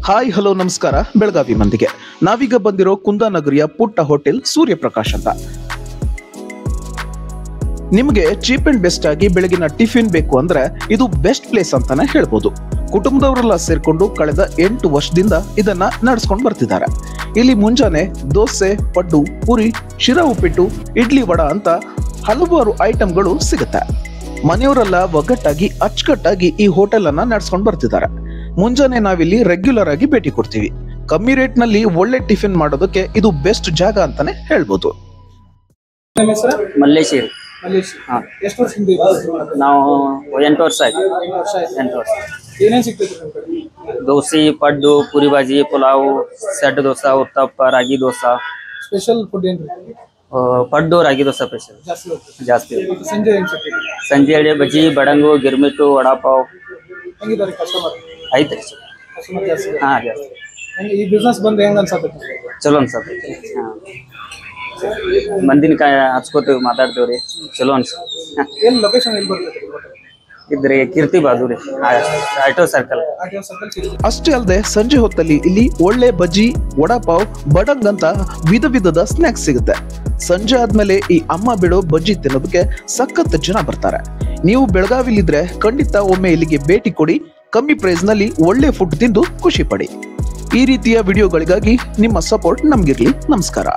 Hi hello ನಮಸ್ಕಾರ ಬೆಳಗಾವಿ ಮಂದಿಗೆ ನಾವೀಗ ಬಂದಿರೋ ಕುಂದಾನಗರಿಯ ಪುಟ್ಟ ಹೋಟೆಲ್ ಸೂರ್ಯಪ್ರಕಾಶ್ ಅಂತ. ನಿಮಗೆ ಚೀಪ್ ಅಂಡ್ ಬೆಸ್ಟ್ ಆಗಿ ಬೆಳಗಿನ ಟಿಫಿನ್ ಬೇಕು ಅಂದ್ರೆ ಇದು ಬೆಸ್ಟ್ ಪ್ಲೇಸ್ ಅಂತಾನೆ ಹೇಳ್ಬೋದು. ಕುಟುಂಬದವರೆಲ್ಲ ಸೇರ್ಕೊಂಡು ಕಳೆದ 8 ವರ್ಷದಿಂದ ಇದನ್ನ ನಡೆಸ್ಕೊಂಡು ಬರ್ತಿದ್ದಾರೆ. ಇಲ್ಲಿ ಮುಂಜಾನೆ ದೋಸೆ, ಪಡ್ಡು, ಪುರಿ, ಶಿರಾ ಉಪ್ಪಿಟ್ಟು, ಇಡ್ಲಿ ವಡ ಅಂತ ಹಲವಾರು ಐಟಮ್ಗಳು ಸಿಗುತ್ತೆ. ಮನೆಯವರೆಲ್ಲ ಒಗ್ಗಟ್ಟಾಗಿ ಅಚ್ಚುಕಟ್ಟಾಗಿ ಈ ಹೋಟೆಲ್ ಅನ್ನ ನಡೆಸ್ಕೊಂಡು ಬರ್ತಿದ್ದಾರೆ. ಮುಂಜಾನೆ ನಾವಿಲ್ಲಿ ರೆಗ್ಯುಲರ್ ಆಗಿ ಭೇಟಿ ಕೊಡ್ತೀವಿ. ಕಮ್ಮಿ ರೇಟ್ ನಲ್ಲಿ ಒಳ್ಳೆ ಟಿಫಿನ್ ಮಾಡೋದಕ್ಕೆ ಇದು ಬೆಸ್ಟ್ ಜಾಗ ಅಂತಾನೆ ಹೇಳ್ಬೋದು. ಮಲ್ಲೇಶಿ ಎಷ್ಟು ವರ್ಷದಿಂದ ನಾವು 8 ವರ್ಷ ಆಯ್ತು. 8 ವರ್ಷ. ಏನೇನು ಸಿಗ್ತೈತಿ? ದೋಸೆ, ಪಡ್ಡು, ಪುರಿ ಭಾಜಿ, ಪುಲಾವ್, ಸೆಟ್ ದೋಸಾ, ಉತ್ತಪ್ಪ, ರಾಗಿ ದೋಸಾ. ಸ್ಪೆಷಲ್ ಫುಡ್ ಏನು ಪಡ್ಡು, ರಾಗಿ ದೋಸಾ ಸ್ಪೆಷಲ್ ಜಾಸ್ತಿ. ಸಂಜೆ ಏನು ಸಿಗ್ತೈತಿ? ಸಂಜೆ ಅಡೆ ಬಜ್ಜಿ, ಬಡಂಗು, ಗಿರ್ಮಿಟ್ಟು, ವಡಾಪಾವ್ ಹೆಂಗಿದ್ದಾರೆ ಕಸ್ಟಮರ್? ಐತ್ರಿ. ಕಸ್ಟಮರ್ ಜಾಸ್ತಿ? ಹಾ ಜಾಸ್ತಿ. ಈ ಬಿಸ್ನೆಸ್ ಬಂದು ಹೆಂಗ ಅನ್ಸತ್ತೈತಿ? ಚಲೋ ಅನ್ಸತ್ತೈತಿ. ಹಾ, ಮಂದಿನ ಹಚ್ಕೋತೀವಿ, ಮಾತಾಡ್ತೀವ್ರಿ, ಚಲೋ ಅನ್ಸ. ಏನು ಲೊಕೇಶನ್ ಎಲ್ಲಿ ಬರ್ತೈತಿ? ಇದ್ರಿ ಕೀರ್ತಿ ಬಾಜು ರೀ, ಆಟೋ ಸರ್ಕಲ್. ಅಷ್ಟೇ ಅಲ್ಲದೆ ಸಂಜೆ ಹೊತ್ತಲ್ಲಿ ಇಲ್ಲಿ ಒಳ್ಳೆ ಬಜ್ಜಿ, ವಡಾಪಾವ್, ಬಡಂಗ್ ಅಂತ ವಿಧ ವಿಧದ ಸ್ನಾಕ್ಸ್ ಸಿಗುತ್ತೆ. ಸಂಜೆ ಆದ್ಮೇಲೆ ಈ ಅಮ್ಮ ಬಿಡೋ ಬಜ್ಜಿ ತಿನ್ನೋದಕ್ಕೆ ಸಖತ್ ಜನ ಬರ್ತಾರೆ. ನೀವು ಬೆಳಗಾವಿಲಿದ್ರೆ ಖಂಡಿತ ಒಮ್ಮೆ ಇಲ್ಲಿಗೆ ಭೇಟಿ ಕೊಡಿ. ಕಮ್ಮಿ ಪ್ರೈಸ್ ನಲ್ಲಿ ಒಳ್ಳೆ ಫುಡ್ ತಿಂದು ಖುಷಿ ಪಡಿ. ಈ ರೀತಿಯ ವಿಡಿಯೋಗಳಿಗಾಗಿ ನಿಮ್ಮ ಸಪೋರ್ಟ್ ನಮ್ಗಿರ್ಲಿ. ನಮಸ್ಕಾರ.